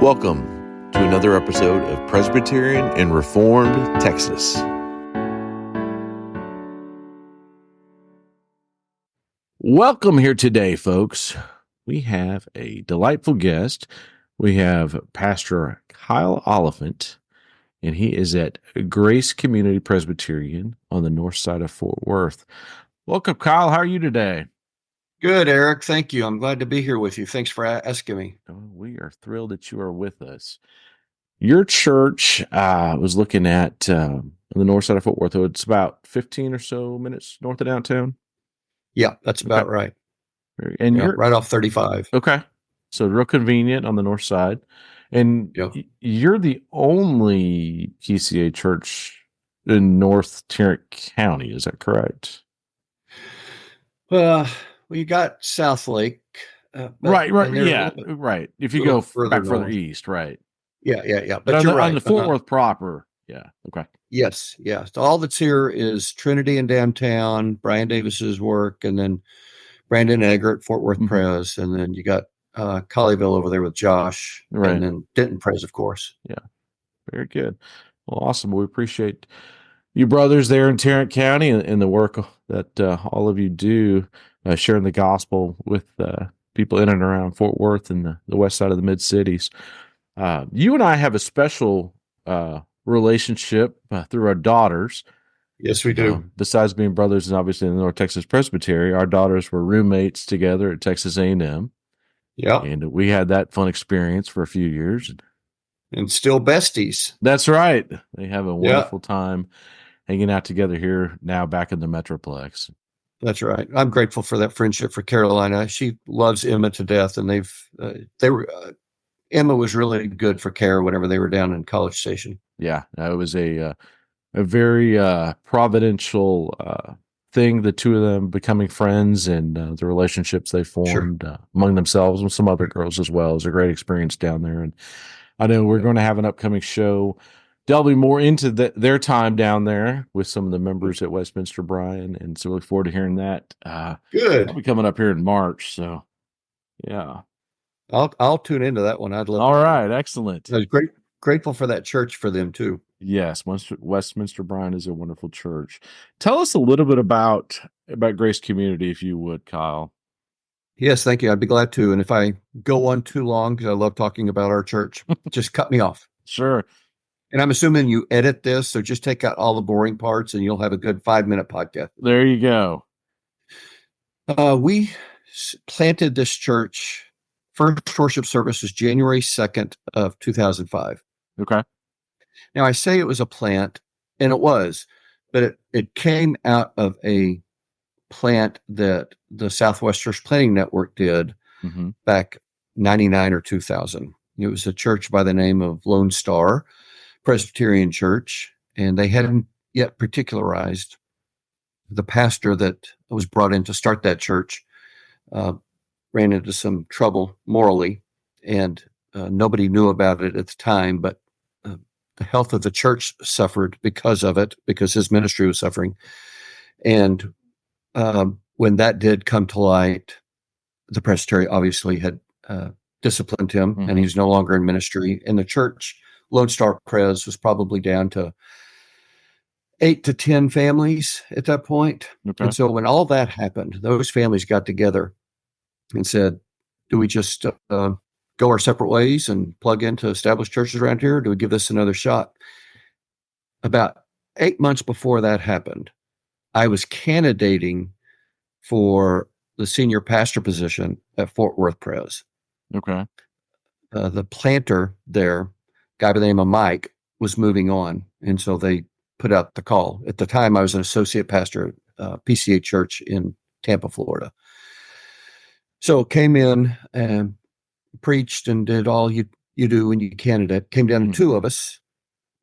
Welcome to another episode of Presbyterian and Reformed Texas. Welcome here today, folks. We have a delightful guest. We have Pastor Kyle Oliphint, and he is at Grace Community Presbyterian on the north side of Fort Worth. Welcome, Kyle. How are you today? Good, Eric. Thank you. I'm glad to be here with you. Thanks for asking me. We are thrilled that you are with us. Your church was looking at on the north side of Fort Worth. It's about 15 or so minutes north of downtown. Yeah, that's about right. And yeah, you're right off 35. Okay. So real convenient on the north side. And you're the only PCA church in North Tarrant County. Is that correct? Well, you got South Lake. Right. Yeah, right. If you go further east, right. Yeah. But you're right. On the Fort Worth proper, yeah. Okay. Yes. So all that's here is Trinity in downtown, Brian Davis's work, and then Brandon Eggert, Fort Worth Pres, and then you got Colleyville over there with Josh, and then Denton Pres, of course. Yeah. Very good. Well, awesome. We appreciate you brothers there in Tarrant County and the work that all of you do, sharing the gospel with people in and around Fort Worth and the west side of the mid-cities. You and I have a special relationship through our daughters. Yes, we do. Besides being brothers and obviously in the North Texas Presbytery, our daughters were roommates together at Texas A&M. Yeah. And we had that fun experience for a few years. And still besties. That's right. They have a wonderful time hanging out together here now back in the Metroplex. That's right. I'm grateful for that friendship for Carolina. She loves Emma to death, and Emma was really good for Kara whenever they were down in College Station. Yeah, it was a very providential thing, the two of them becoming friends and the relationships they formed among themselves and some other girls as well. It was a great experience down there. And I know we're going to have an upcoming show delving more into their time down there with some of the members at Westminster Bryan. And so look forward to hearing that. Good. I'll be coming up here in March. So, yeah. I'll tune into that one. I'd love All right. Excellent. I was grateful for that church for them too. Yes. Westminster Bryan is a wonderful church. Tell us a little bit about Grace Community, if you would, Kyle. Yes, thank you. I'd be glad to. And if I go on too long, because I love talking about our church, just cut me off. Sure. And I'm assuming you edit this, so just take out all the boring parts and you'll have a good 5-minute podcast. There you go. We planted this church. First worship service was January 2nd of 2005. Okay. Now, I say it was a plant, and it was, but it came out of a plant that the Southwest Church Planting Network did back 99 or 2000. It was a church by the name of Lone Star Presbyterian Church, and they hadn't yet particularized the pastor that was brought in to start that church. Ran into some trouble morally, and nobody knew about it at the time, but the health of the church suffered because of it, because his ministry was suffering. And when that did come to light, the presbytery obviously had disciplined him, and he's no longer in ministry. And the church, Lone Star Pres, was probably down to 8 to 10 families at that point. Okay. And so when all that happened, those families got together and said, do we just go our separate ways and plug into established churches around here? Or do we give this another shot? About 8 months before that happened, I was candidating for the senior pastor position at Fort Worth Pres. Okay. The planter there, guy by the name of Mike, was moving on. And so they put out the call. At the time, I was an associate pastor at PCA Church in Tampa, Florida. So came in and preached and did all you do when you candidate. Came down to two of us,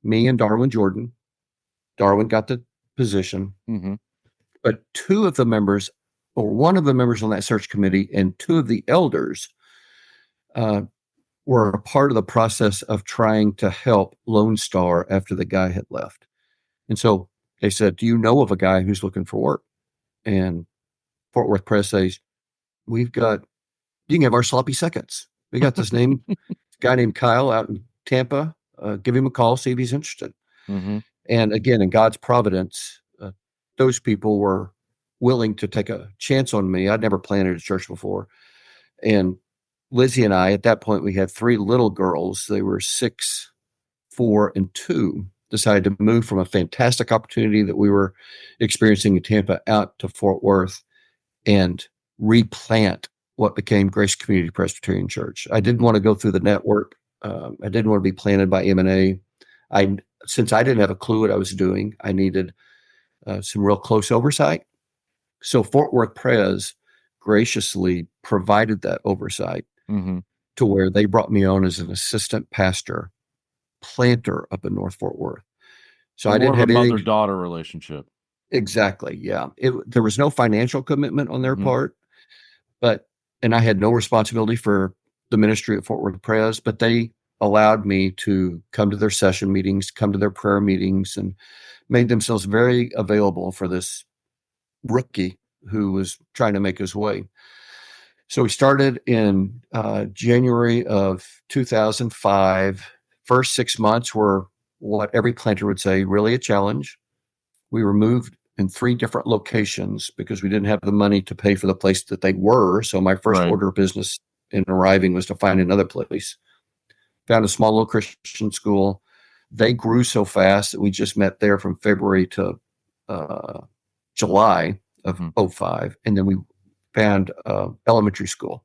me and Darwin Jordan. Darwin got the position. But two of the members, or one of the members on that search committee and two of the elders were a part of the process of trying to help Lone Star after the guy had left. And so they said, do you know of a guy who's looking for work? And Fort Worth Press says, you can have our sloppy seconds. We got this name, guy named Kyle out in Tampa. Give him a call, see if he's interested. Mm-hmm. And again, in God's providence, those people were willing to take a chance on me. I'd never planted a church before. And Lizzie and I, at that point, we had 3 little girls. They were 6, 4, and 2. Decided to move from a fantastic opportunity that we were experiencing in Tampa out to Fort Worth and replant what became Grace Community Presbyterian Church. I didn't want to go through the network. I didn't want to be planted by M&A. Since I didn't have a clue what I was doing, I needed some real close oversight. So Fort Worth Pres graciously provided that oversight Mm-hmm. to where they brought me on as an assistant pastor, planter up in North Fort Worth. So I More didn't of a have anything. mother-daughter relationship. Exactly. Yeah. There was no financial commitment on their Mm-hmm. part, and I had no responsibility for the ministry at Fort Worth Pres, but they allowed me to come to their session meetings, come to their prayer meetings, and made themselves very available for this rookie who was trying to make his way. So we started in January of 2005. First 6 months were what every planter would say, really a challenge. We were moved in 3 different locations because we didn't have the money to pay for the place that they were. So my first Right. order of business in arriving was to find another place. Found a small little Christian school. They grew so fast that we just met there from February to July of Mm-hmm. 05. And then we found elementary school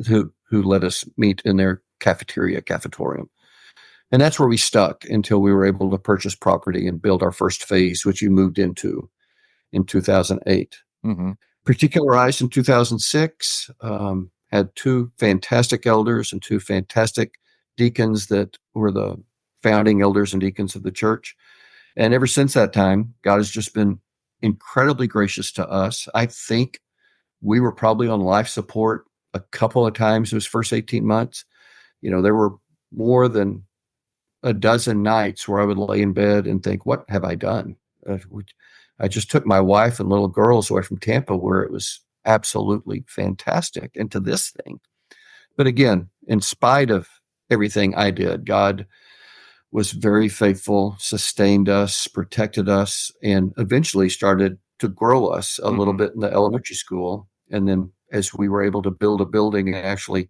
who let us meet in their cafetorium. And that's where we stuck until we were able to purchase property and build our first phase, which we moved into in 2008. Mm-hmm. Particularized in 2006, had 2 fantastic elders and 2 fantastic deacons that were the founding elders and deacons of the church. And ever since that time, God has just been incredibly gracious to us. I think we were probably on life support a couple of times those first 18 months. There were more than a dozen nights where I would lay in bed and think, what have I done? I just took my wife and little girls away from Tampa where it was absolutely fantastic into this thing. But again, in spite of everything I did, God was very faithful, sustained us, protected us, and eventually started to grow us a little Mm-hmm. bit in the elementary school. And then as we were able to build a building and actually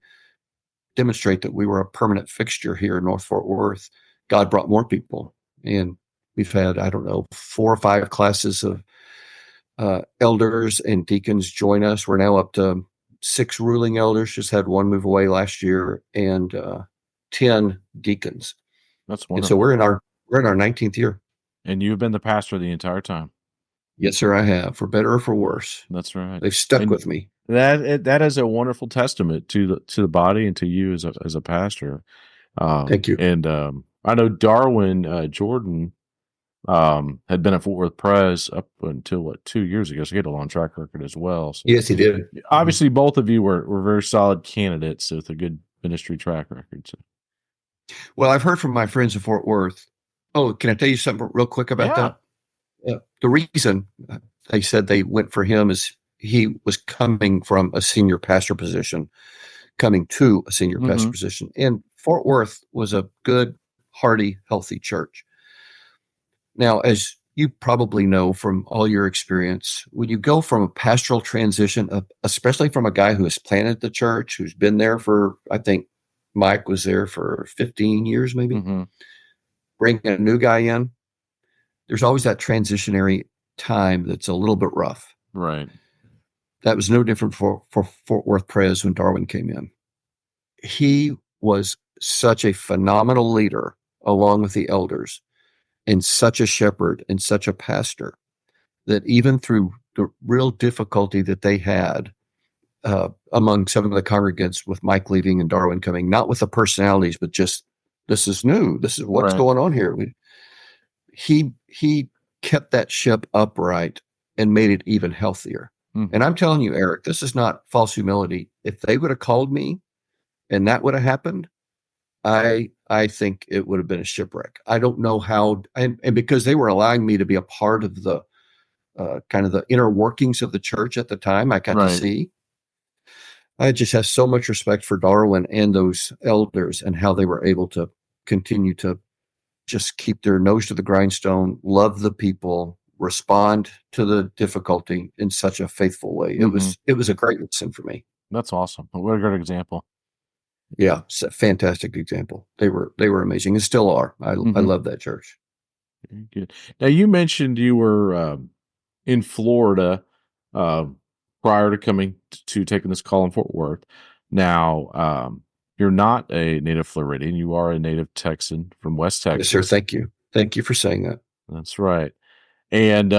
demonstrate that we were a permanent fixture here in North Fort Worth, God brought more people. And we've had, I don't know, 4 or 5 classes of elders and deacons join us. We're now up to 6 ruling elders, just had 1 move away last year, and 10 deacons. That's And so wonderful. we're in our 19th year. And you've been the pastor the entire time. Yes, sir, I have, for better or for worse. That's right. They've stuck And with me. that is a wonderful testament to the body and to you as a pastor. Thank you. And I know Darwin Jordan had been at Fort Worth Pres up until 2 years ago, so he had a long track record as well. So Yes, he did. obviously, both of you were very solid candidates with a good ministry track record. So. Well, I've heard from my friends in Fort Worth. Oh, can I tell you something real quick about Yeah. that? The reason they said they went for him is he was coming from a senior pastor position, coming to a senior pastor Mm-hmm. position. And Fort Worth was a good, hearty, healthy church. Now, as you probably know from all your experience, when you go from a pastoral transition, especially from a guy who has planted the church, who's been there for, I think Mike was there for 15 years, maybe, Mm-hmm. bring a new guy in, there's always that transitionary time that's a little bit rough. Right. That was no different for Fort Worth Pres when Darwin came in. He was such a phenomenal leader along with the elders and such a shepherd and such a pastor that even through the real difficulty that they had among some of the congregants with Mike leaving and Darwin coming, not with the personalities, but just this is new. This is what's Right. going on here. He kept that ship upright and made it even healthier. Mm-hmm. And I'm telling you, Eric, this is not false humility. If they would have called me and that would have happened, I think it would have been a shipwreck. I don't know how, and because they were allowing me to be a part of the kind of the inner workings of the church at the time, I got to Right. see. I just have so much respect for Darwin and those elders and how they were able to continue to just keep their nose to the grindstone, love the people, respond to the difficulty in such a faithful way. It was a great lesson for me. That's awesome. What a great example. Yeah, it's a fantastic example. They were amazing and still are. I love that church. Very good. Now, you mentioned you were in Florida uh, prior to coming to taking this call in Fort Worth. Now, you're not a native Floridian. You are a native Texan from West Yes, sir. Texas. Thank you. Thank you for saying that. That's right. And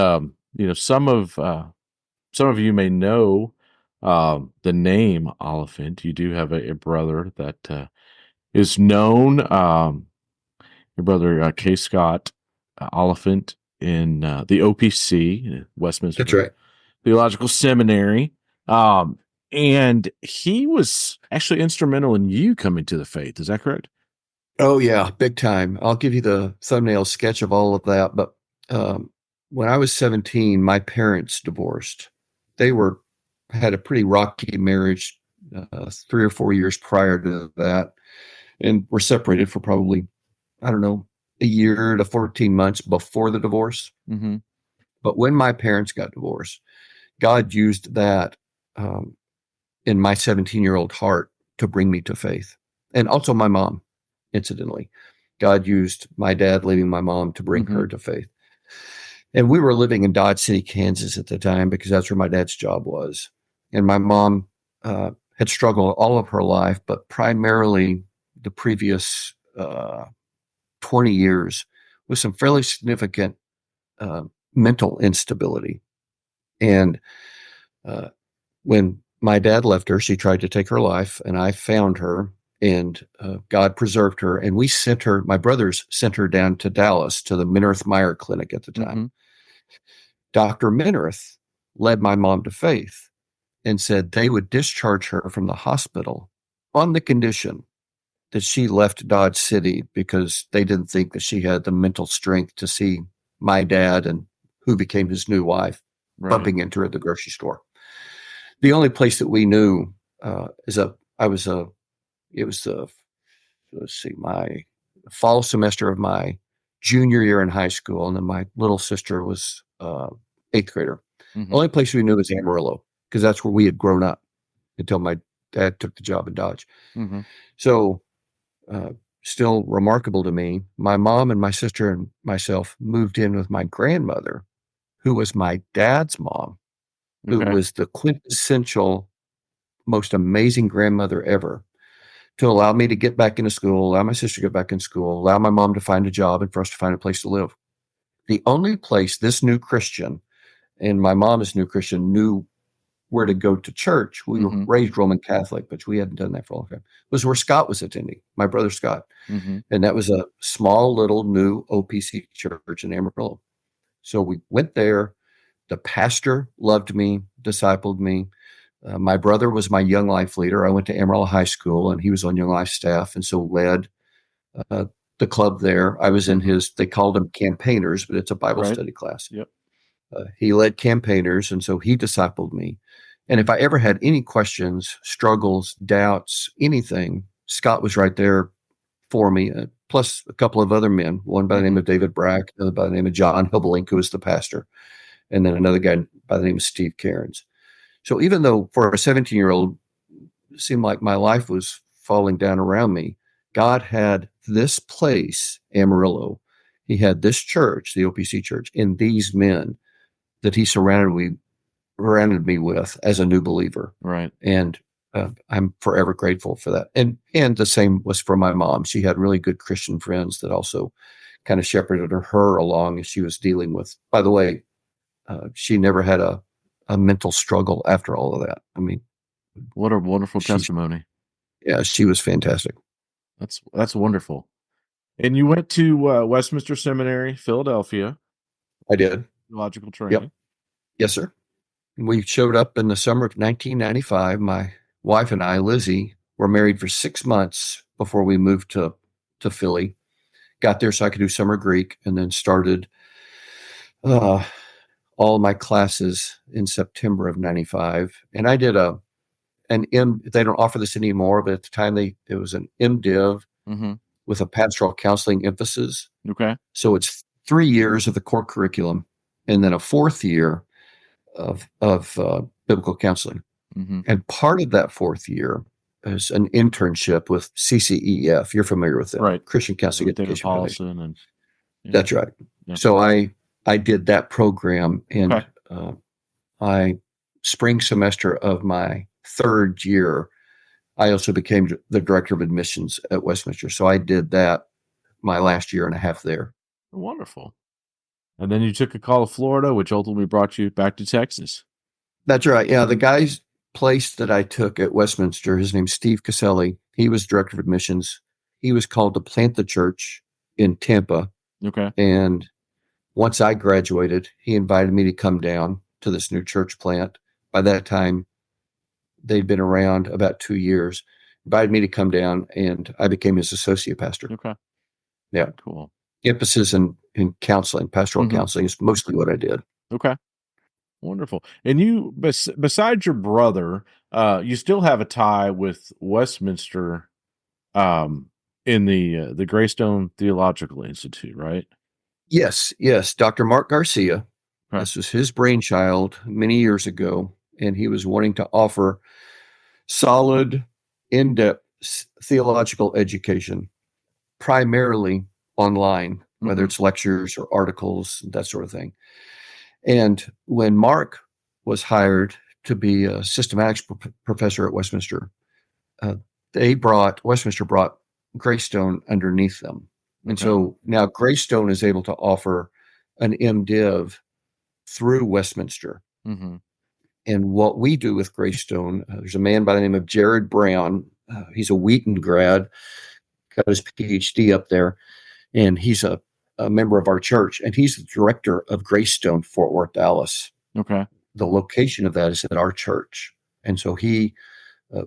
some of you may know the name Oliphint. You do have a brother that is known. Your brother K. Scott Oliphant in the OPC, That's Westminster right. Theological Seminary. And he was actually instrumental in you coming to the faith. Is that correct? Oh yeah, big time. I'll give you the thumbnail sketch of all of that. But um, when I was 17, my parents divorced. They were had a pretty rocky marriage 3 or 4 years prior to that, and were separated for probably, I don't know, a year to 14 months before the divorce. Mm-hmm. But when my parents got divorced, God used that um, in my 17-year-old heart to bring me to faith. And also my mom, incidentally. God used my dad leaving my mom to bring Mm-hmm. her to faith. And we were living in Dodge City, Kansas at the time because that's where my dad's job was. And my mom had struggled all of her life, but primarily the previous 20 years with some fairly significant uh, mental instability. And uh, when my dad left her, she tried to take her life, and I found her, and God preserved her. And we sent her, my brothers sent her down to Dallas to the Minirth Meyer Clinic at the time. Mm-hmm. Dr. Minirth led my mom to faith and said they would discharge her from the hospital on the condition that she left Dodge City because they didn't think that she had the mental strength to see my dad and who became his new wife Right. bumping into her at the grocery store. The only place that we knew it was the, let's see, my fall semester of my junior year in high school. And then my little sister was eighth grader. Mm-hmm. The only place we knew was Amarillo because that's where we had grown up until my dad took the job in Dodge. Mm-hmm. So, still remarkable to me, my mom and my sister and myself moved in with my grandmother, who was my dad's mom, who Okay. was the quintessential, most amazing grandmother ever, to allow me to get back into school, allow my sister to get back in school, allow my mom to find a job, and for us to find a place to live. The only place this new Christian and my mom's new Christian knew where to go to church. We were Mm-hmm. raised Roman Catholic, but we hadn't done that for a long time. Was where Scott was attending, my brother Scott. Mm-hmm. And that was a small little new OPC church in Amarillo. So we went there. The pastor loved me, discipled me. My brother was my Young Life leader. I went to Amarillo High School, and he was on Young Life staff, and so led uh, the club there. I was in his, they called them campaigners, but it's a Bible Right. study class. Yep. He led campaigners, and so he discipled me. And if I ever had any questions, struggles, doubts, anything, Scott was right there for me, plus a couple of other men, one by the name of David Brack, another by the name of John Hubelink, who was the pastor, and then another guy by the name of Steve Cairns. So even though for a 17-year-old, it seemed like my life was falling down around me, God had this place, Amarillo. He had this church, the OPC church, and these men that he surrounded me with as a new believer. Right. And I'm forever grateful for that. And the same was for my mom. She had really good Christian friends that also kind of shepherded her along as she was dealing with. By the way, she never had a mental struggle after all of that. I mean, What a wonderful testimony. yeah, she was fantastic. That's wonderful. And you went to Westminster Seminary, Philadelphia, I did. theological training. Yep. Yes, sir. We showed up in the summer of 1995. My wife and I, Lizzie, were married for 6 months before we moved to Philly. Got there so I could do summer Greek, and then started all my classes in September of 95. And I did an M. They don't offer this anymore, but at the time it was an MDiv Mm-hmm. with a pastoral counseling emphasis. Okay. So it's 3 years of the core curriculum, and then a fourth year of biblical counseling. Mm-hmm. And part of that fourth year is an internship with CCEF. You're familiar with them, Right. Christian Counseling With David Education Foundation. Paulson and yeah. That's right. Yeah. So I did that program, and Okay. I spring semester of my third year, I also became the director of admissions at Westminster. So I did that my last year and a half there. Wonderful. And then you took a call to Florida, which ultimately brought you back to Texas. That's right. Yeah, the guy's place that I took at Westminster, his name's Steve Caselli. He was director of admissions. He was called to plant the church in Tampa. Okay. And once I graduated, he invited me to come down to this new church plant. By that time, they'd been around about 2 years. Invited me to come down, and I became his associate pastor. Okay. Yeah. Cool. Emphasis in counseling, pastoral Mhm. counseling is mostly what I did. Okay. Wonderful. And you, besides your brother, you still have a tie with Westminster, in the Greystone Theological Institute, right? Yes, yes. Dr. Mark Garcia. Okay. This was his brainchild many years ago, and he was wanting to offer solid, in-depth theological education, primarily online, whether Mhm. it's lectures or articles, that sort of thing. And when Mark was hired to be a systematics professor at Westminster, uh, Westminster brought Greystone underneath them. And Okay. so now Greystone is able to offer an MDiv through Westminster. Mm-hmm. And what we do with Greystone, there's a man by the name of Jared Brown. He's a Wheaton grad, got his PhD up there, and he's a member of our church. And he's the director of Greystone Fort Worth, Dallas. Okay. The location of that is at our church. And so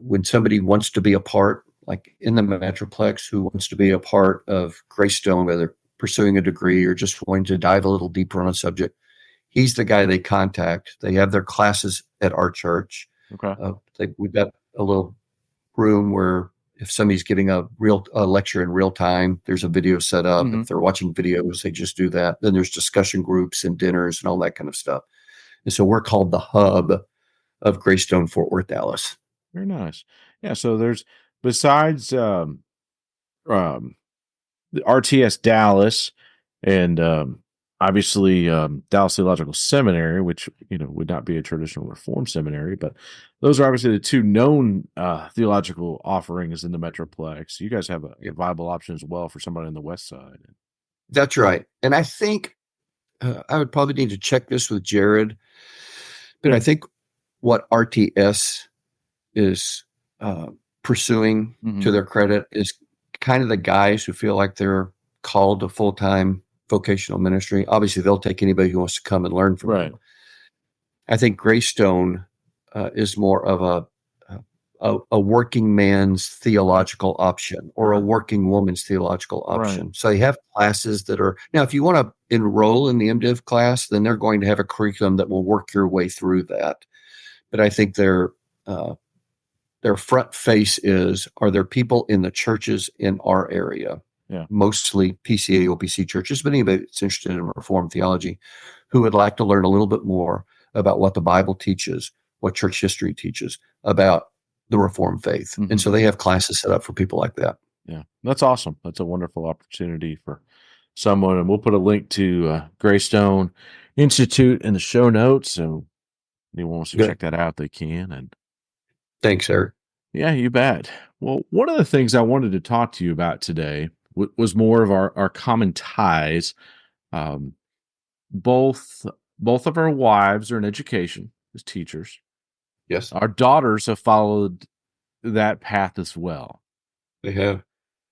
when somebody wants to be a part, like in the Metroplex, who wants to be a part of Greystone, whether pursuing a degree or just wanting to dive a little deeper on a subject, he's the guy they contact. They have their classes at our church. Okay. We've got a little room where if somebody's giving a lecture in real time, there's a video set up. Mhm. If they're watching videos, they just do that. Then there's discussion groups and dinners and all that kind of stuff. And so we're called the hub of Greystone Fort Worth, Dallas. Very nice. Yeah. So there's besides um, the RTS Dallas and obviously Dallas Theological Seminary, which would not be a traditional Reformed seminary, but those are obviously the two known theological offerings in the Metroplex. You guys have a viable option as well for somebody on the west side. That's right. And I think I would probably need to check this with Jared, but I think what RTS is pursuing, Mhm. to their credit, is kind of the guys who feel like they're called to full-time vocational ministry. Obviously, they'll take anybody who wants to come and learn from them. I think Greystone is more of a working man's theological option or a working woman's theological option. Right. So they have classes that are now, if you want to enroll in the MDiv class, then they're going to have a curriculum that will work your way through that. But I think their front face are there people in the churches in our area, mostly PCA, OPC churches, but anybody that's interested in Reformed theology who would like to learn a little bit more about what the Bible teaches, what church history teaches about the Reformed faith. Mm-hmm. And so they have classes set up for people like that. Yeah, that's awesome. That's a wonderful opportunity for someone. And we'll put a link to Greystone Institute in the show notes. So anyone wants to check that out, they can. And thanks, Eric. Yeah, you bet. Well, one of the things I wanted to talk to you about today was more of our common ties. Um, both of our wives are in education as teachers. Yes. Our daughters have followed that path as well. They have.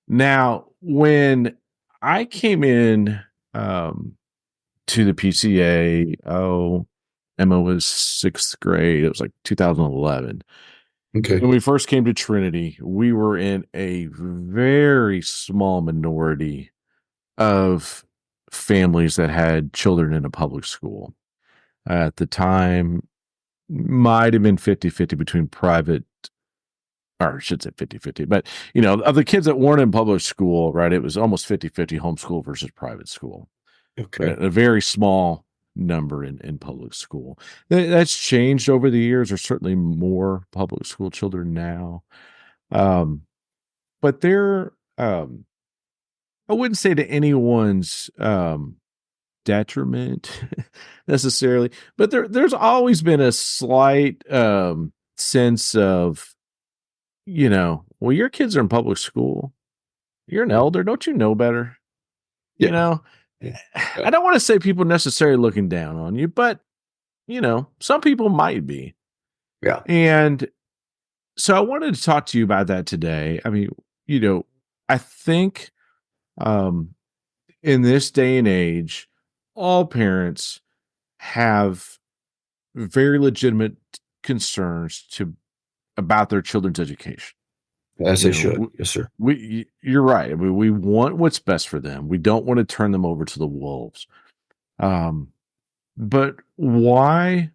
Now, when I came in to the PCA, Emma was 6th grade. It was like 2011. Okay. When we first came to Trinity, we were in a very small minority of families that had children in a public school. At the time, might have been 50-50 between private or I should say 50-50, but of the kids that weren't in public school, right, it was almost 50-50 homeschool versus private school, but Okay. a very small number in public school. That's changed over the years. There's certainly more public school children now. But I wouldn't say to anyone's detriment necessarily, but there's always been a slight sense of, well, your kids are in public school. You're an elder. Don't you know better? You Yeah. know, Yeah. I don't want to say people necessarily looking down on you, but, some people might be. Yeah. And so I wanted to talk to you about that today. I mean, I think um, in this day and age, all parents have very legitimate concerns about their children's education. As they should. Yes, sir. You're right. I mean, we want what's best for them. We don't want to turn them over to the wolves. But why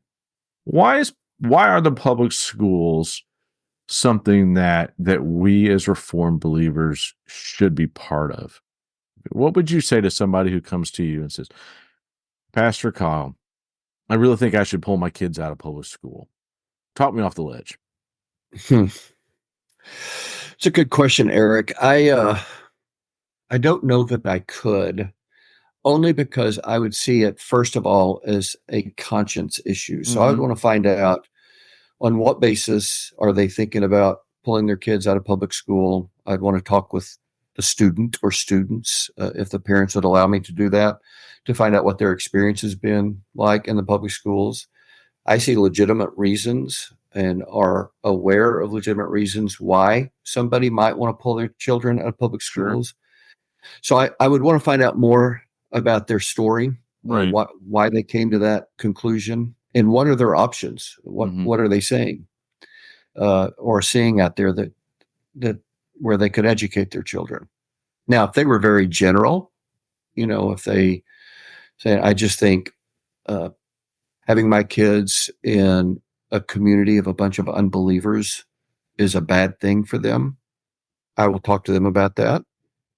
are the public schools something that we as Reformed believers should be part of? What would you say to somebody who comes to you and says, Pastor Kyle, I really think I should pull my kids out of public school? Talk me off the ledge. Hmm. It's a good question, Eric. I don't know that I could, only because I would see it, first of all, as a conscience issue. So I would want to find out on what basis are they thinking about pulling their kids out of public school. I'd want to talk with the student or students, if the parents would allow me to do that, to find out what their experience has been like in the public schools. I see legitimate reasons and are aware of legitimate reasons why somebody might want to pull their children out of public schools. So I would want to find out more about their story, Right. why they came to that conclusion, and what are their options? What are they saying or seeing out there that where they could educate their children? Now, if they were very general, if they say, I just think having my kids in a community of a bunch of unbelievers is a bad thing for them, I will talk to them about that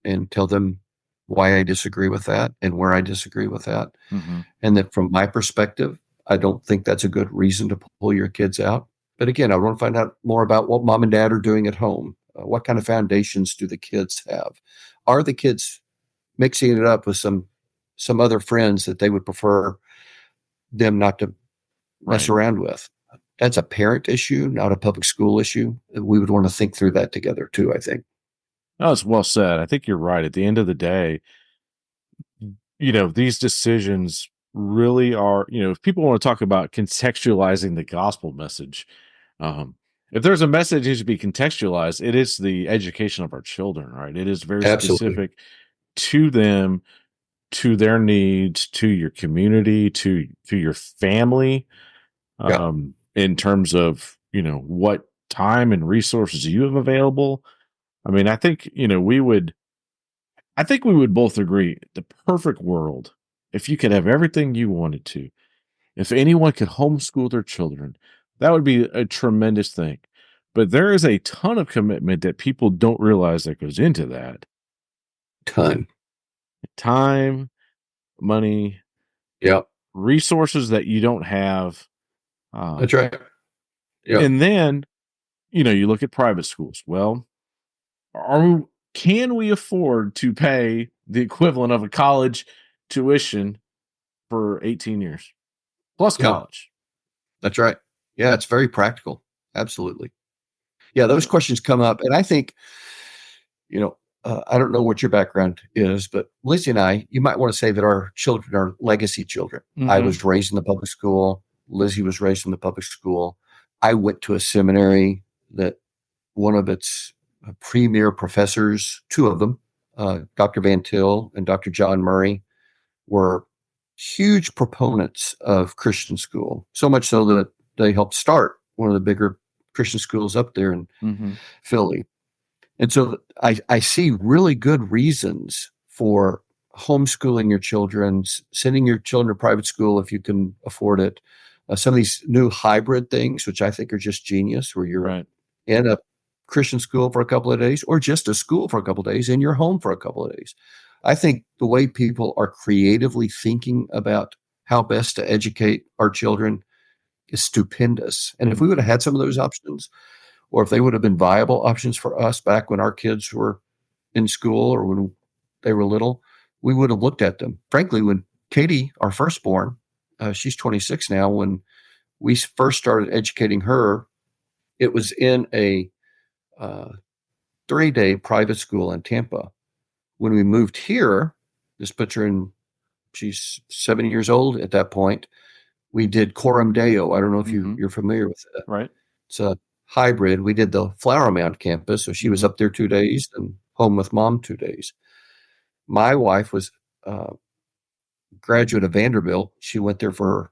and tell them why I disagree with that and where I disagree with that. And that from my perspective, I don't think that's a good reason to pull your kids out. But again, I want to find out more about what mom and dad are doing at home. What kind of foundations do the kids have? Are the kids mixing it up with some other friends that they would prefer them not to mess around with? That's a parent issue, not a public school issue. We would want to think through that together too, I think. Oh, it's well said. I think you're right. At the end of the day, these decisions really are, if people want to talk about contextualizing the gospel message, if there's a message that needs to be contextualized, it is the education of our children, right? It is very Absolutely. specific to them, to their needs, to your community, to your family, in terms of, what time and resources you have available. I mean, I think we would both agree the perfect world, if you could have everything you wanted to, if anyone could homeschool their children, that would be a tremendous thing. But there is a ton of commitment that people don't realize that goes into that. Ton. Time, money, Yep. resources that you don't have. That's right. Yep. And then, you look at private schools. Well, can we afford to pay the equivalent of a college tuition for 18 years plus Yep. college? That's right. Yeah, it's very practical. Absolutely. Yeah, those questions come up. And I think, I don't know what your background is, but Lizzie and I, you might want to say that our children are legacy children. I was raised in the public school. Lizzie was raised in the public school. I went to a seminary that one of its premier professors, two of them, Dr. Van Til and Dr. John Murray, were huge proponents of Christian school, so much so that they helped start one of the bigger Christian schools up there in Philly. And so I see really good reasons for homeschooling your children, sending your children to private school if you can afford it. Some of these new hybrid things, which I think are just genius, where you're in a Christian school for a couple of days or just a school for a couple of days in your home for a couple of days. I think the way people are creatively thinking about how best to educate our children is stupendous. And if we would have had some of those options, or if they would have been viable options for us back when our kids were in school or when they were little, we would have looked at them. Frankly, when Katie, our firstborn, she's 26 now, when we first started educating her, it was in a uh, 3-day private school in Tampa. When we moved here, this puts her in, she's 7 years old at that point. We did Coram Deo. I don't know if you're familiar with that. Right. It's a hybrid. We did the Flower Mound campus. So she was up there 2 days and home with mom 2 days. My wife was a graduate of Vanderbilt. She went there for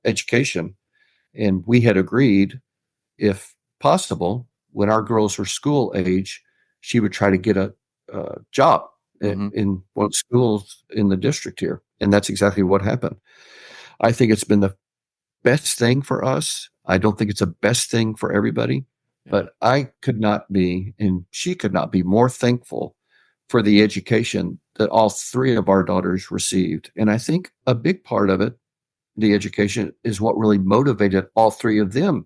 education. And we had agreed, if possible, when our girls were school age, she would try to get a job in one of the schools in the district here. And that's exactly what happened. I think it's been the best thing for us. I don't think it's the best thing for everybody, but I could not be, and she could not be more thankful for the education that all three of our daughters received. And I think a big part of it, the education, is what really motivated all three of them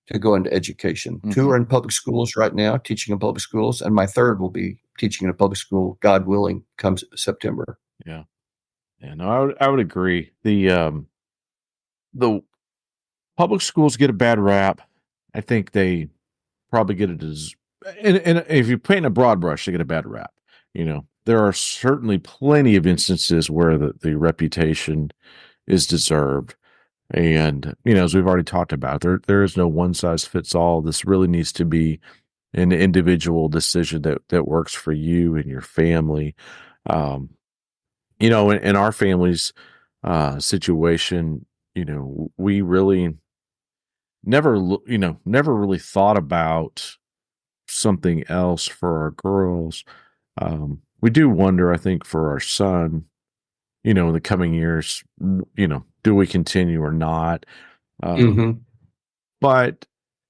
to go into education. Two are in public schools right now, teaching in public schools, and my third will be teaching in a public school, God willing, comes September. Yeah. Yeah, no, I would agree. The public schools get a bad rap. I think they probably get it as, and if you paint a broad brush, they get a bad rap. There are certainly plenty of instances where the reputation is deserved. And, as we've already talked about, there is no one size fits all. This really needs to be an individual decision that works for you and your family. In our family's situation, we really never really thought about something else for our girls. We do wonder, I think, for our son, in the coming years, do we continue or not? But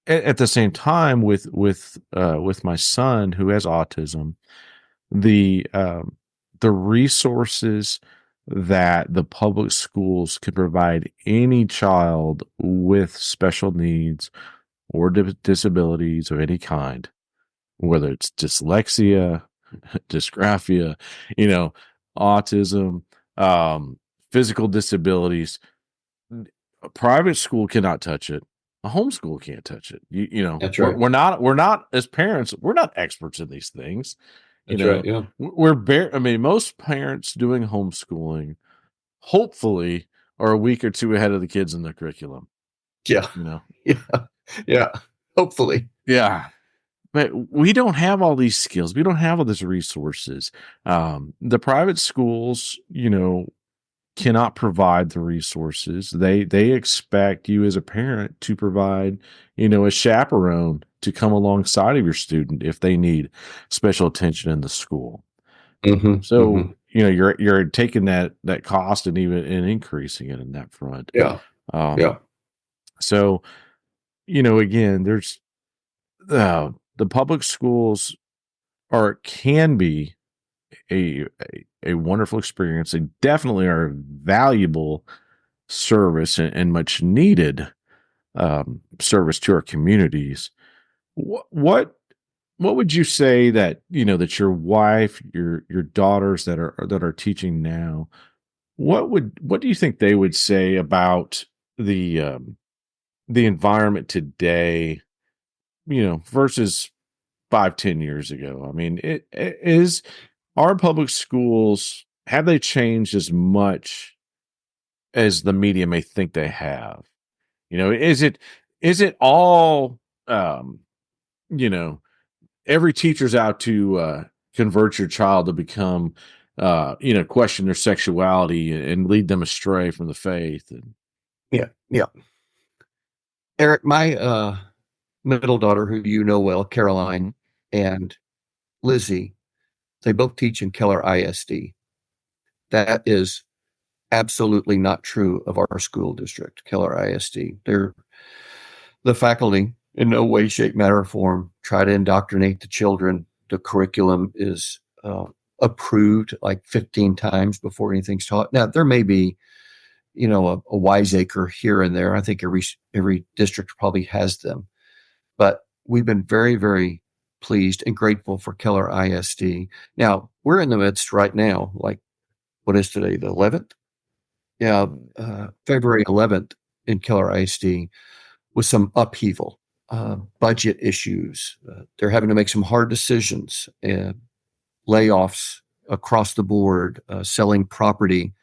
at the same time, with my son who has autism, the resources that the public schools could provide any child with special needs or disabilities of any kind, whether it's dyslexia, dysgraphia, autism, physical disabilities, a private school cannot touch it. A homeschool can't touch it. That's right. We're not as parents, we're not experts in these things. That's right. Yeah. Most parents doing homeschooling, hopefully, are a week or two ahead of the kids in the curriculum. Yeah. Yeah. Yeah. Hopefully. Yeah. But we don't have all these skills. We don't have all these resources. The private schools, cannot provide the resources. They expect you as a parent to provide, a chaperone to come alongside of your student if they need special attention in the school. So, you're taking that cost and even increasing it in that front. Yeah. So, again, there's the public schools can be a wonderful experience. They definitely are a valuable service and much needed service to our communities. What would you say that that your wife, your daughters that are teaching now, what do you think they would say about the environment today, versus 5-10 years ago? I mean, it is, our public schools, have they changed as much as the media may think they have? Is it all every teacher's out to convert your child to become question their sexuality and lead them astray from the faith? Yeah. Eric, my middle daughter, who you know well, Caroline, and Lizzie, they both teach in Keller ISD. That is absolutely not true of our school district, Keller ISD. The faculty in no way, shape, matter, or form try to indoctrinate the children. The curriculum is approved like 15 times before anything's taught. Now, there may be, a wiseacre here and there. I think every district probably has them, but we've been very, very pleased and grateful for Keller ISD. Now, we're in the midst right now, like, what is today, the 11th? Yeah, February 11th in Keller ISD with some upheaval, budget issues. They're having to make some hard decisions, layoffs across the board, selling property.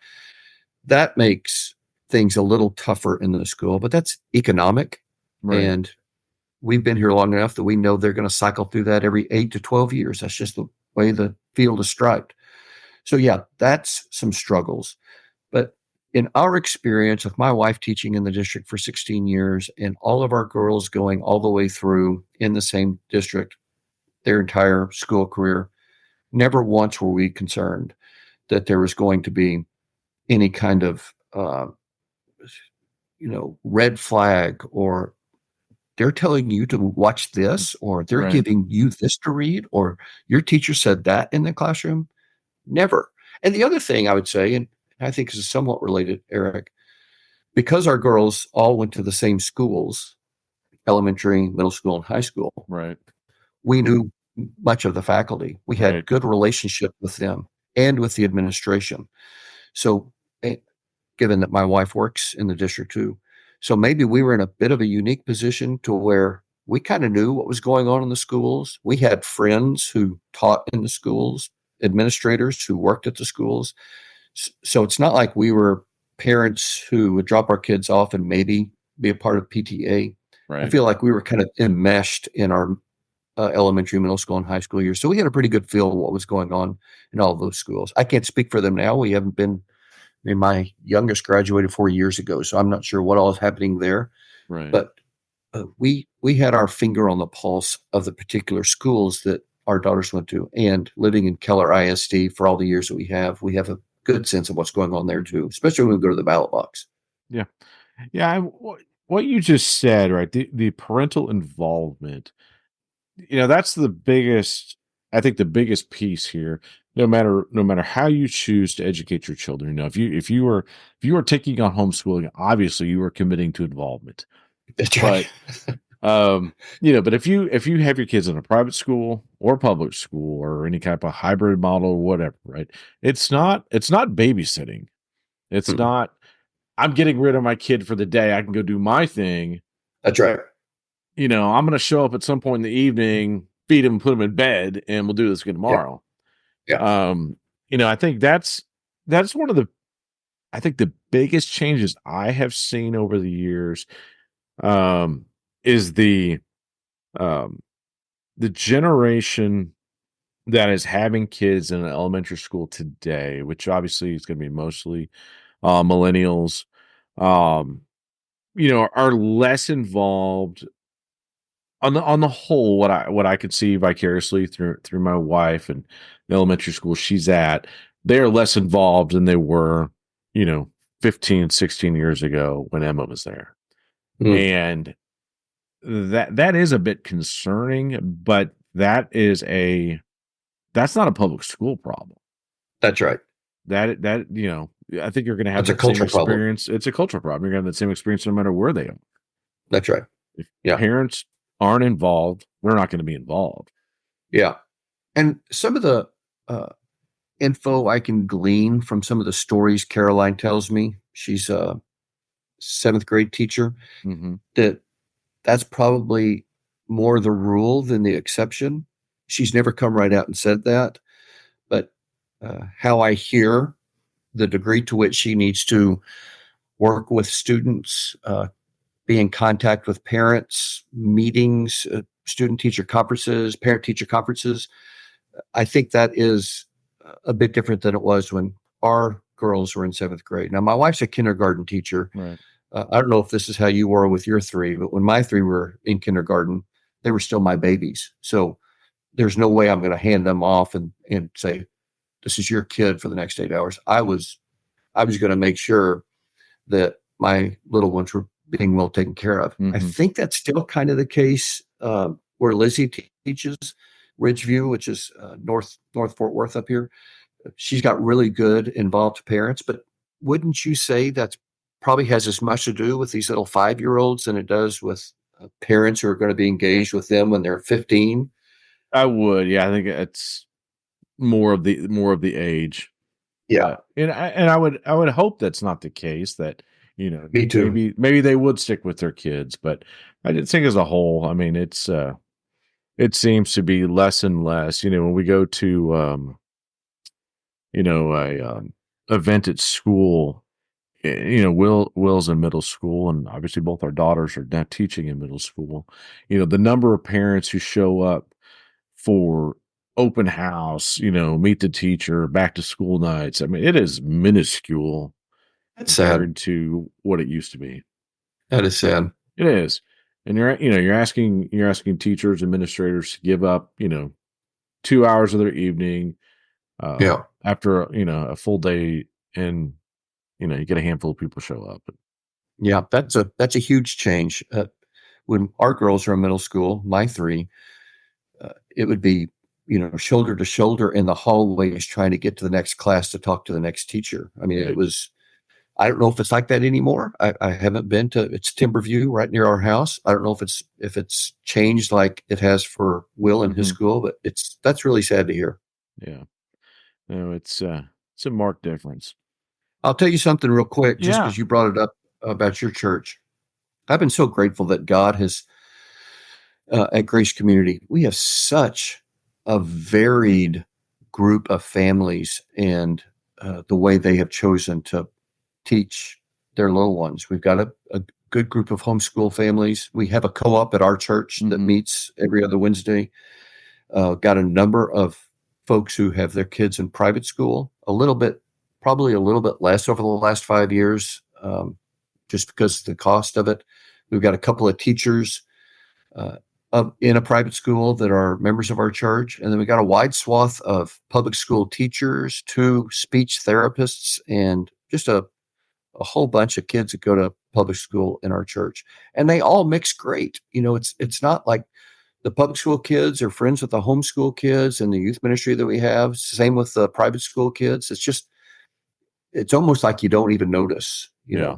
That makes things a little tougher in the school, but that's economic. Right. And we've been here long enough that we know they're going to cycle through that every 8 to 12 years. That's just the way the field is striped. So, yeah, that's some struggles. But in our experience, with my wife teaching in the district for 16 years and all of our girls going all the way through in the same district their entire school career, never once were we concerned that there was going to be any kind of, red flag, or they're telling you to watch this, or they're Right. giving you this to read, or your teacher said that in the classroom. Never. And the other thing I would say, and I think this is somewhat related, Eric, because our girls all went to the same schools, elementary, middle school, and high school, Right. we knew much of the faculty. We had Right. good relationship with them and with the administration. So, given that my wife works in the district too, so maybe we were in a bit of a unique position to where we kind of knew what was going on in the schools. We had friends who taught in the schools, administrators who worked at the schools. So it's not like we were parents who would drop our kids off and maybe be a part of PTA. I Right. feel like we were kind of enmeshed in our elementary, middle school, and high school years. So we had a pretty good feel of what was going on in all of those schools. I can't speak for them now. We haven't been, my youngest graduated 4 years ago, so I'm not sure what all is happening there. Right. But we had our finger on the pulse of the particular schools that our daughters went to. And living in Keller ISD for all the years that we have a good sense of what's going on there too, especially when we go to the ballot box. Yeah. Yeah. What you just said, right? The parental involvement, that's the biggest, I think the biggest piece here. No matter how you choose to educate your children, if you were taking on homeschooling, obviously you were committing to involvement. That's right. But but if you have your kids in a private school or public school or any type of hybrid model or whatever, right? It's not babysitting. It's Mm-mm. not, I'm getting rid of my kid for the day. I can go do my thing. That's right. I'm going to show up at some point in the evening, feed him, put him in bed, and we'll do this again Yeah. tomorrow. Yeah. I think that's one of the, I think the biggest changes I have seen over the years, is um, the generation that is having kids in an elementary school today, which obviously is going to be mostly millennials, um, are less involved on the whole. What I could see vicariously through my wife and the elementary school she's at, they are less involved than they were, you know, 15, 16 years ago when Emma was there. Mm. And that is a bit concerning, but that's not a public school problem. That's right. That I think you're going to have That's a that same cultural problem. experience. It's a cultural problem. You're going to have that same experience no matter where they are. That's right. If Yeah. parents aren't involved, we're not going to be involved. Yeah. And some of the info I can glean from some of the stories Caroline tells me, she's a seventh grade teacher, Mm-hmm. that's probably more the rule than the exception. She's never come right out and said that, but how I hear the degree to which she needs to work with students, be in contact with parents, meetings, student teacher conferences, parent teacher conferences. I think that is a bit different than it was when our girls were in seventh grade. Now, my wife's a kindergarten teacher. Right. I don't know if this is how you were with your three, but when my three were in kindergarten, they were still my babies. So there's no way I'm going to hand them off and say, this is your kid for the next 8 hours. I was going to make sure that my little ones were being well taken care of. I Mm-hmm. think that's still kind of the case where Lizzie teaches Ridgeview, which is North Fort Worth up here. She's got really good involved parents, but wouldn't you say that's probably has as much to do with these little 5-year-olds than it does with parents who are going to be engaged with them when they're 15? I would, yeah. I think it's more of the age. Yeah, And I would hope that's not the case. That me too. maybe they would stick with their kids, but I did think as a whole. I mean, it seems to be less and less. When we go to a event at school, Will's in middle school, and obviously both our daughters are now teaching in middle school. The number of parents who show up for open house, meet the teacher, back to school nights. I mean, it is minuscule That's sad. compared to what it used to be. That is sad. It is. And you're asking teachers, administrators to give up, 2 hours of their evening, Yeah. after, a full day, and, you get a handful of people show up. Yeah, that's a huge change. When our girls are in middle school, my three, it would be shoulder to shoulder in the hallways trying to get to the next class to talk to the next teacher. I mean, it Right. was. I don't know if it's like that anymore. I haven't been to. It's Timberview right near our house. I don't know if it's changed like it has for Will and his Hmm. school, but that's really sad to hear. Yeah. No, it's a marked difference. I'll tell you something real quick, just Yeah. because you brought it up about your church. I've been so grateful that God has at Grace Community, we have such a varied group of families and the way they have chosen to teach their little ones. We've got a good group of homeschool families. We have a co op at our church that Hmm. meets every other Wednesday. Got a number of folks who have their kids in private school, probably a little bit less over the last 5 years, just because of the cost of it. We've got a couple of teachers uh, in a private school that are members of our church. And then we got a wide swath of public school teachers, two speech therapists, and just a whole bunch of kids that go to public school in our church. And they all mix great. It's not like the public school kids are friends with the homeschool kids and the youth ministry that we have. Same with the private school kids. It's almost like you don't even notice. Yeah.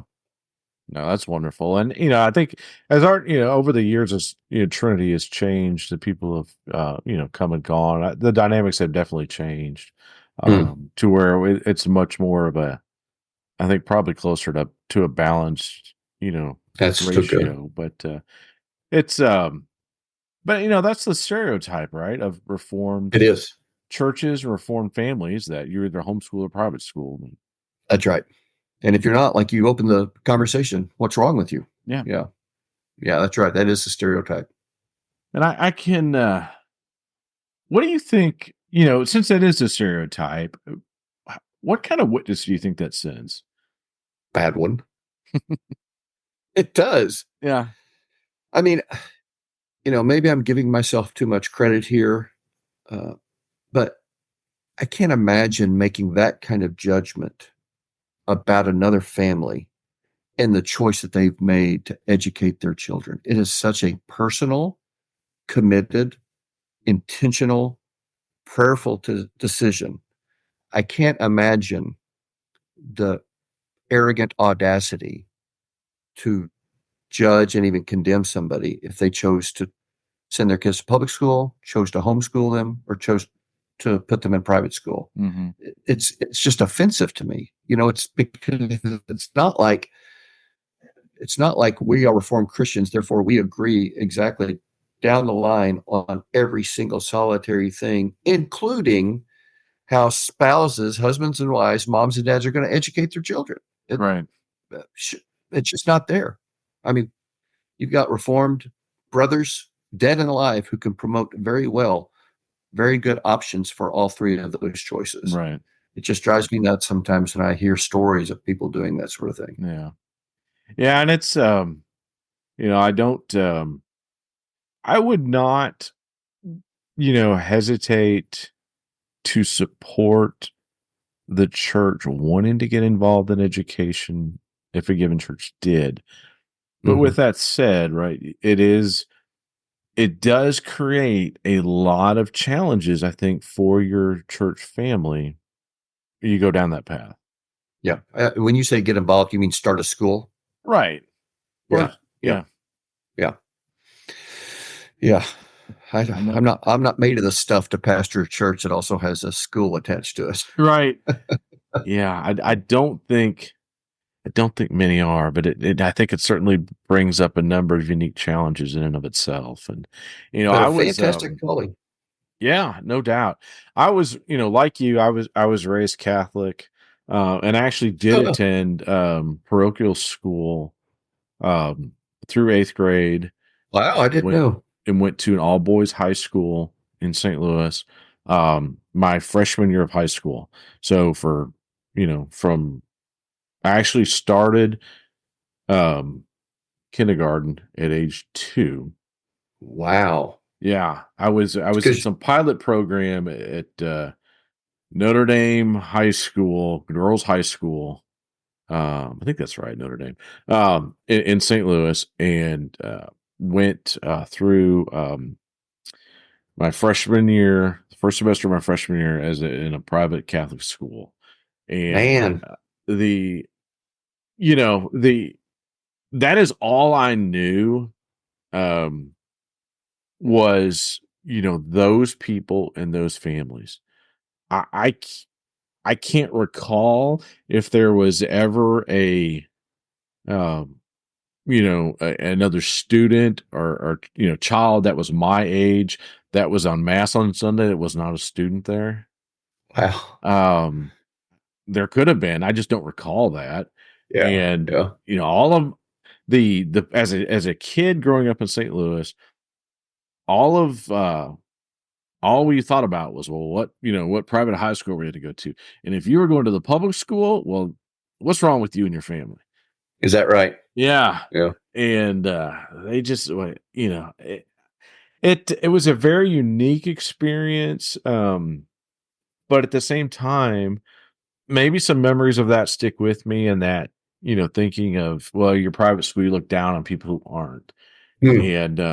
No, that's wonderful. And, I think as over the years, as, Trinity has changed, the people have, come and gone. The dynamics have definitely changed, Mm, to where it's much more of I think probably closer to a balanced, that's so good. ratio. But, it's, but, that's the stereotype, right? Of It reformed is. churches, reformed families, that you're either homeschool or private school. That's right. And if you're not, like you open the conversation, what's wrong with you? Yeah. Yeah. Yeah, that's right. That is the stereotype. And I can, what do you think, since that is a stereotype, what kind of witness do you think that sends? Bad one. It does. Yeah. I mean, maybe I'm giving myself too much credit here, uh, but I can't imagine making that kind of judgment about another family and the choice that they've made to educate their children. It is such a personal, committed, intentional, prayerful decision. I can't imagine the arrogant audacity to judge and even condemn somebody if they chose to send their kids to public school, chose to homeschool them, or chose to put them in private school. Hmm. It's just offensive to me. It's because it's not like we are Reformed Christians, therefore we agree exactly down the line on every single solitary thing, including how spouses, husbands and wives, moms and dads are going to educate their children. It, Right. it's just not there. I mean, you've got Reformed brothers, dead and alive, who can promote very well, very good options for all three of those choices. Right. It just drives me nuts sometimes when I hear stories of people doing that sort of thing. Yeah. Yeah. And it's, I don't, I would not, hesitate to support the church wanting to get involved in education if a given church did. But Hmm. with that said, right, it does create a lot of challenges, I think, for your church family. You go down that path. Yeah. When you say get involved, you mean start a school? Right. Yeah. Or Yeah. yeah. Yeah. Yeah. I know. I'm not made of the stuff to pastor a church that also has a school attached to it. Right. Yeah. I don't think many are, but I think it certainly brings up a number of unique challenges in and of itself. And, But a I was, fantastic calling. yeah, no doubt. I was, like you, I was raised Catholic, and I actually did attend, parochial school, um, through 8th grade. Wow, I didn't Went know. went to an all boys high school in St. Louis, my freshman year of high school. So for, from I actually started, um, kindergarten at age 2. Wow. Yeah, I was in Because some pilot program at, Notre Dame High School, girls high school. I think that's right, Notre Dame, in St. Louis, and, went, through, my freshman year, first semester of my freshman year in a private Catholic school. And, man, the, the that is all I knew, um, was, those people and those families. I I c I can't recall if there was ever um, another student or, child that was my age that was on mass on Sunday that was not a student there. wow. Um, there could have been, I just don't recall that. Yeah, And, yeah. all of the as a kid growing up in St. Louis, all of, all we thought about was, well, what private high school we had to go to. And if you were going to the public school, well, what's wrong with you and your family? Is that right? Yeah. Yeah. And, they just, it was a very unique experience. But at the same time, maybe some memories of that stick with me, and that, thinking of, well, your private school, you look down on people who aren't. Hmm. And, Hmm.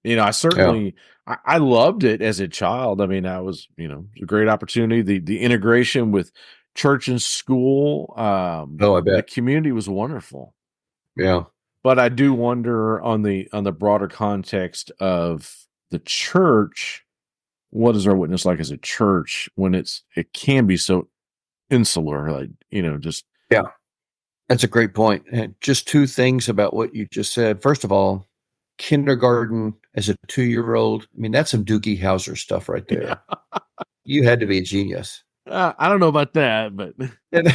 I Yeah. certainly, I loved it as a child. I mean, I was, a great opportunity. The integration with church and school, Oh, I the bet. community was wonderful. Yeah. But I do wonder on the broader context of the church, what is our witness like as a church when it can be so insular, like, just Yeah. That's a great point. And just two things about what you just said. First of all, kindergarten as a 2-year-old. I mean, that's some Doogie Howser stuff right yeah. there. You had to be a genius. I don't know about that, but And,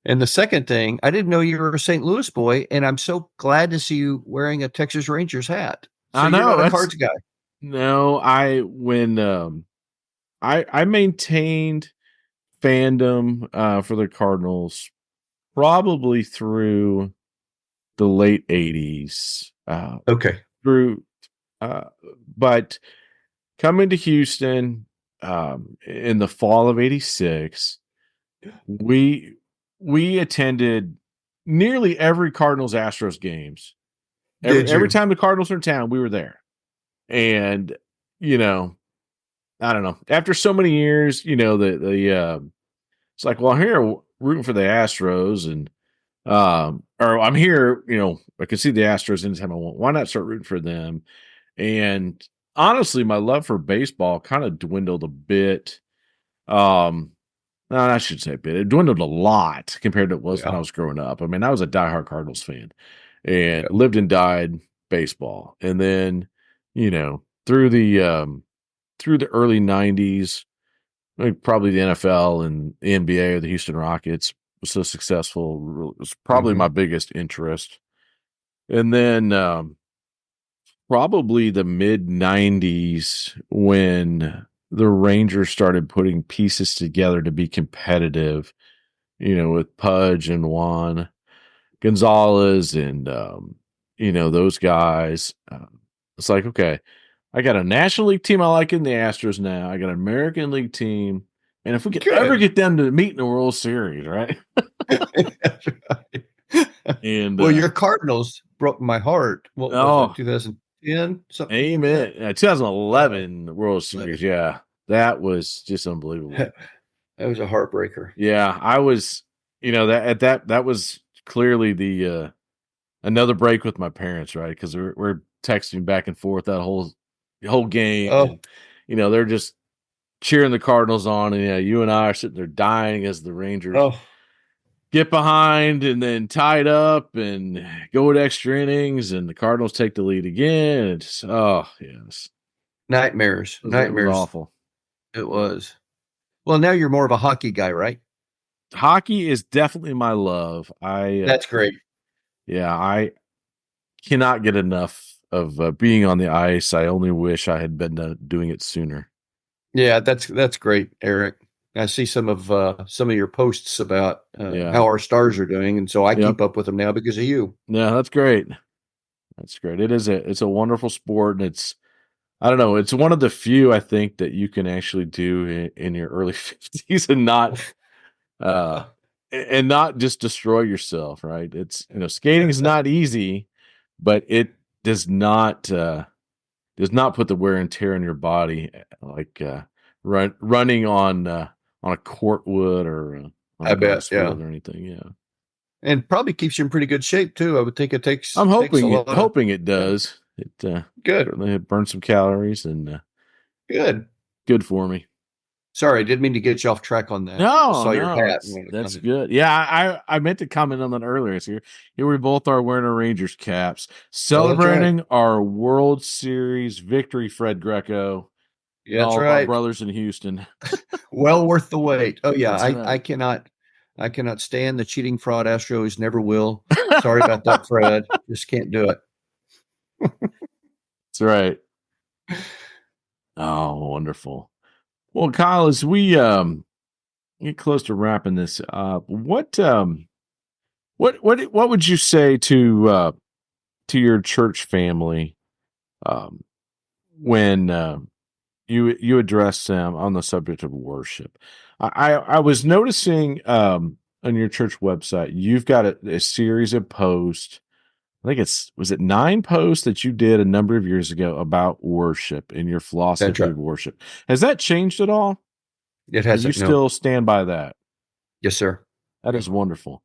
and the second thing, I didn't know you were a St. Louis boy, and I'm so glad to see you wearing a Texas Rangers hat. So I you're know not a that's Cards guy. no, I when I maintained fandom, for the Cardinals probably through the late 80s, Okay. through uh but coming to Houston, in the fall of '86, we we attended nearly every Cardinals Astros games. Every Did every you? time the Cardinals are in town, we were there. And, you know, I don't know. After so many years, it's like, well, I'm here rooting for the Astros, and or I'm here, I can see the Astros anytime I want. Why not start rooting for them? And honestly, my love for baseball kind of dwindled a bit. Um, no, I should say a bit. It dwindled a lot compared to what it was when I Yeah. was growing up. I mean, I was a diehard Cardinals fan and Yeah. lived and died baseball. And then, through the early '90s, like probably the NFL and the NBA or the Houston Rockets was so successful. It was probably Hmm. my biggest interest. And then, probably the mid '90s when the Rangers started putting pieces together to be competitive, with Pudge and Juan Gonzalez and, those guys. It's like, okay, I got a National League team I like in the Astros now. I got an American League team. And if we could ever Good. get them to meet in the World Series, right? That's right. And Well, your Cardinals broke my heart. What was that? oh, 2010 something like amen. that. 2011 World But Series. Yeah, that was just unbelievable. that was a heartbreaker. Yeah, I was, that was clearly the another break with my parents, right? Because we're texting back and forth that whole game, Oh, and they're just cheering the Cardinals on, and you and I are sitting there dying as the Rangers oh, get behind and then tied up and go to extra innings, and the Cardinals take the lead again. And just, oh yes, nightmares, it was nightmares. awful. It was. Well, now you're more of a hockey guy, right? Hockey is definitely my love. That's great. I cannot get enough of being on the ice. I only wish I had been doing it sooner. Yeah, that's great, Eric. I see some of your posts about Yeah. how our stars are doing, and so I Yep. keep up with them now because of you. Yeah, that's great. That's great. It's a wonderful sport, and I don't know, it's one of the few I think that you can actually do in your early 50s uh and not just destroy yourself, right? It's skating is not easy, but it does not put the wear and tear on your body like running on a court would or on I bet, grass yeah, would or anything. Yeah. and probably keeps you in pretty good shape too. I would think it I'm takes a hoping lot of. it Yeah, does. It good, certainly burns some calories and good. good for me. Sorry, I didn't mean to get you off track on that. I No, saw your no, hat. that's good. Yeah, I meant to comment on that earlier. So here we both are wearing our Rangers caps, Oh, that's right. celebrating our World Series victory, Fred Greco, and Yeah, that's all of our right. brothers in Houston. Well worth the wait. Oh yeah, That's I right. cannot stand the cheating fraud Astros. Never will. Sorry about that, Fred. Just can't do it. That's right. Oh, wonderful. Well, Kyle, as we get close to wrapping this up, what would you say to your church family um, when you address them on the subject of worship? I was noticing on your church website you've got a series of posts. I think was it 9 posts that you did a number of years ago about worship and your That's philosophy right. of worship. Has that changed at all? It Or you hasn't. No. still stand by that? Yes, sir. That Yeah. is wonderful.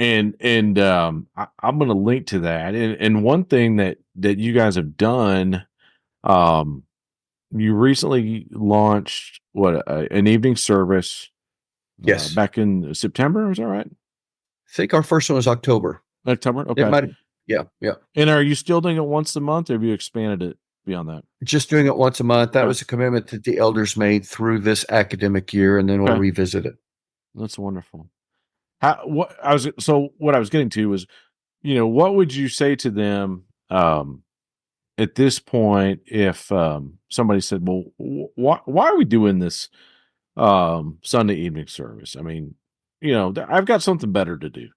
And I'm going to link to that. And one thing that you guys have done, um, you recently launched an evening service Yes. back in September. Is that right? I think our first one was October. October. It Okay. might. Yeah. Yeah. And are you still doing it once a month, or have you expanded it beyond that? Just doing it once a month. That Okay. was a commitment that the elders made through this academic year, and then we'll Okay. revisit it. That's wonderful. What I was getting to was, what would you say to them at this point if somebody said, "Well, why are we doing this Sunday evening service? I mean, I've got something better to do."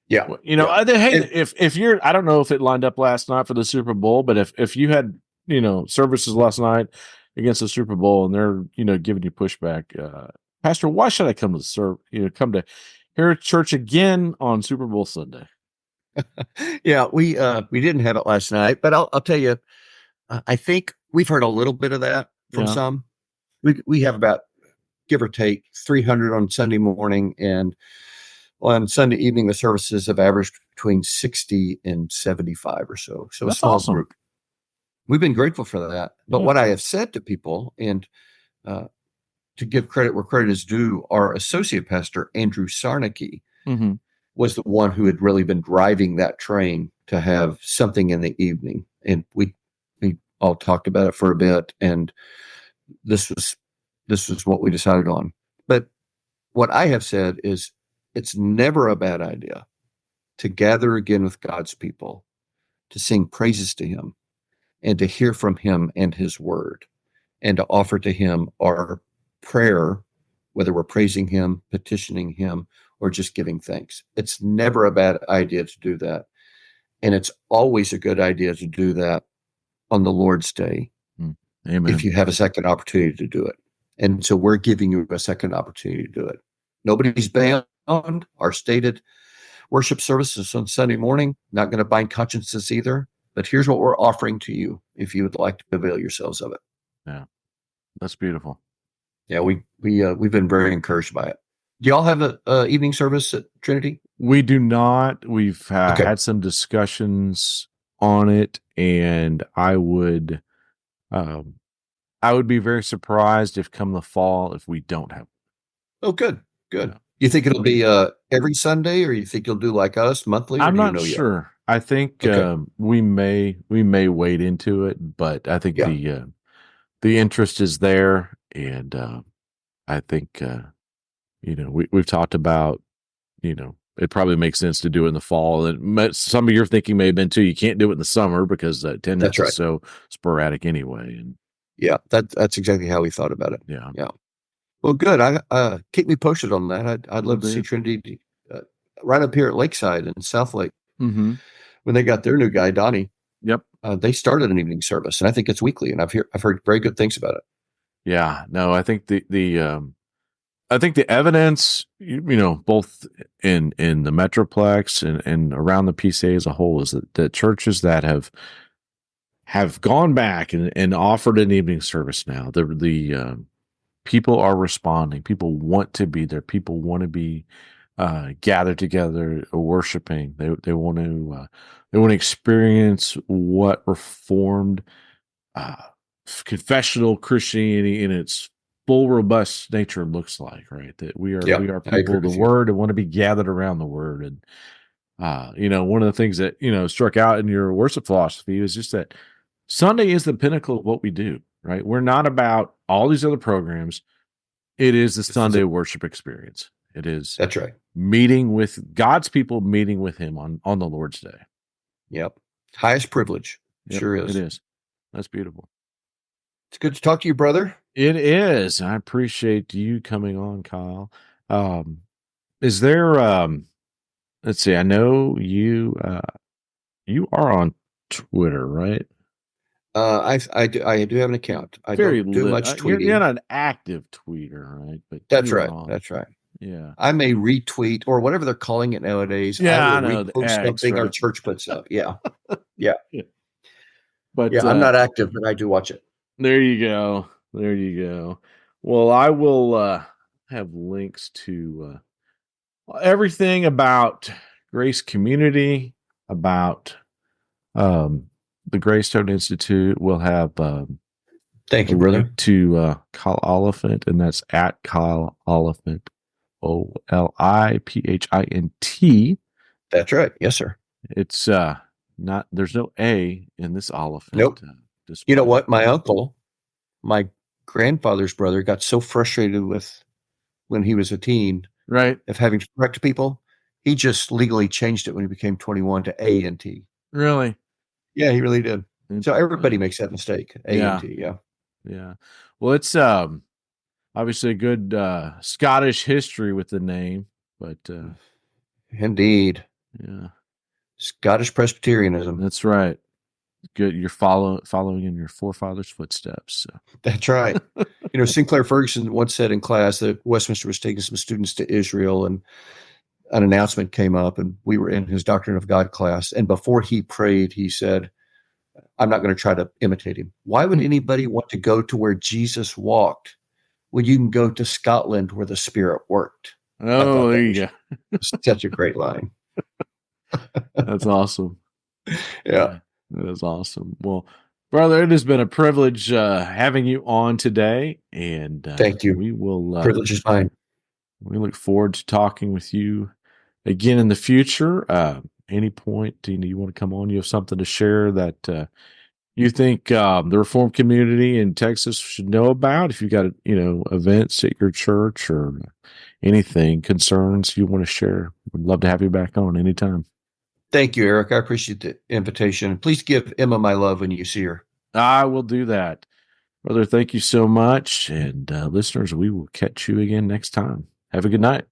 Yeah. Well, Yeah. hey, And if you're, I don't know if it lined up last night for the Super Bowl, but if you had, services last night against the Super Bowl and they're, giving you pushback, Pastor, why should I come to come to hear church again on Super Bowl Sunday? yeah, we didn't have it last night, but I'll tell you, I think we've heard a little bit of that from Yeah, some. We have about, give or take, 300 on Sunday morning, and on Sunday evening the services have averaged between 60 and 75 or so. So a that's small awesome. group. We've been grateful for that. But Yeah. what I have said to people, and uh, to give credit where credit is due, our associate pastor Andrew Sarnicki Mm-hmm. was the one who had really been driving that train to have something in the evening, and we all talked about it for a bit, and this was what we decided on. But what I have said is, it's never a bad idea to gather again with God's people, to sing praises to Him, and to hear from Him and His Word, and to offer to Him our prayer, whether we're praising Him, petitioning Him, or just giving thanks. It's never a bad idea to do that. And it's always a good idea to do that on the Lord's Day if Amen. you have a second opportunity to do it. And so we're giving you a second opportunity to do it. Nobody's bound. Our stated worship services on Sunday morning. Not going to bind consciences either. But here's what we're offering to you if you would like to avail yourselves of it. Yeah, that's beautiful. Yeah, we've been very encouraged by it. Do y'all have a evening service at Trinity? We do not. We've Okay. had some discussions on it, and I would be very surprised if come the fall if we don't have. Oh, good. Yeah. You think it'll be every Sunday, or you think you'll do like us monthly? Or I'm do you not know yet? sure. I think Okay. we may wade into it, but I think Yeah. the interest is there, and I think we've talked about it probably makes sense to do it in the fall. And some of your thinking may have been too. You can't do it in the summer because attendance That's right. is so sporadic anyway. And yeah, that's exactly how we thought about it. yeah. Well, good. I keep me posted on that. I'd love to see Trinity right up here at Lakeside and South Lake. Mm-hmm. When they got their new guy, Donnie. Yep. They started an evening service, and I think it's weekly, and I've heard very good things about it. Yeah. No, I think I think the evidence, both in the Metroplex and around the PCA as a whole, is that the churches that have gone back and offered an evening service now, the people are responding. People want to be there. People want to be gathered together, worshiping. They want to experience what Reformed confessional Christianity in its full, robust nature looks like. Right, that we are people of the Word and want to be gathered around the Word. And one of the things that struck out in your worship philosophy is just that Sunday is the pinnacle of what we do. Right, we're not about all these other programs. It is the Sunday worship experience. It is. That's right. Meeting with God's people, meeting with Him on the Lord's Day. Yep. Highest privilege. Yep, sure is. It is. That's beautiful. It's good to talk to you, brother. It is. I appreciate you coming on, Kyle. Is there? Let's see. I know you. You are on Twitter, right? I do have an account. I don't do much tweeting. You're not an active tweeter, right? But that's right. That's right. Yeah. I may retweet or whatever they're calling it nowadays. Yeah, I will repost something our church puts up. Yeah. Yeah. But yeah, I'm not active, but I do watch it. There you go. There you go. Well, I will have links to everything about Grace Community, about the Greystone Institute. We'll have thank you, brother. To Kyle Oliphint, and that's at Kyle Oliphint, OLIPHINT. That's right. Yes, sir. It's not. There's no A in this Oliphint. Nope. You know what? My uncle, my grandfather's brother, got so frustrated with when he was a teen, right, of having to correct people. He just legally changed it when he became 21 to ANT. Really? Yeah, he really did. So everybody makes that mistake. ANT, yeah. Yeah. Well, it's obviously a good Scottish history with the name, but indeed. Yeah. Scottish Presbyterianism. That's right. Good. You're following in your forefathers' footsteps. So. That's right. Sinclair Ferguson once said in class that Westminster was taking some students to Israel, and an announcement came up, and we were in his Doctrine of God class. And before he prayed, he said, I'm not going to try to imitate him. Why would anybody want to go to where Jesus walked when you can go to Scotland where the Spirit worked? Oh, there you go. Such a great line. That's awesome. Yeah. That is awesome. Well, brother, it has been a privilege having you on today. And thank you. We will privilege is mine. We look forward to talking with you again in the future. Any point you want to come on? You have something to share that you think the Reformed community in Texas should know about? If you got events at your church or anything, concerns you want to share, we'd love to have you back on anytime. Thank you, Eric. I appreciate the invitation. Please give Emma my love when you see her. I will do that. Brother, thank you so much. And listeners, we will catch you again next time. Have a good night.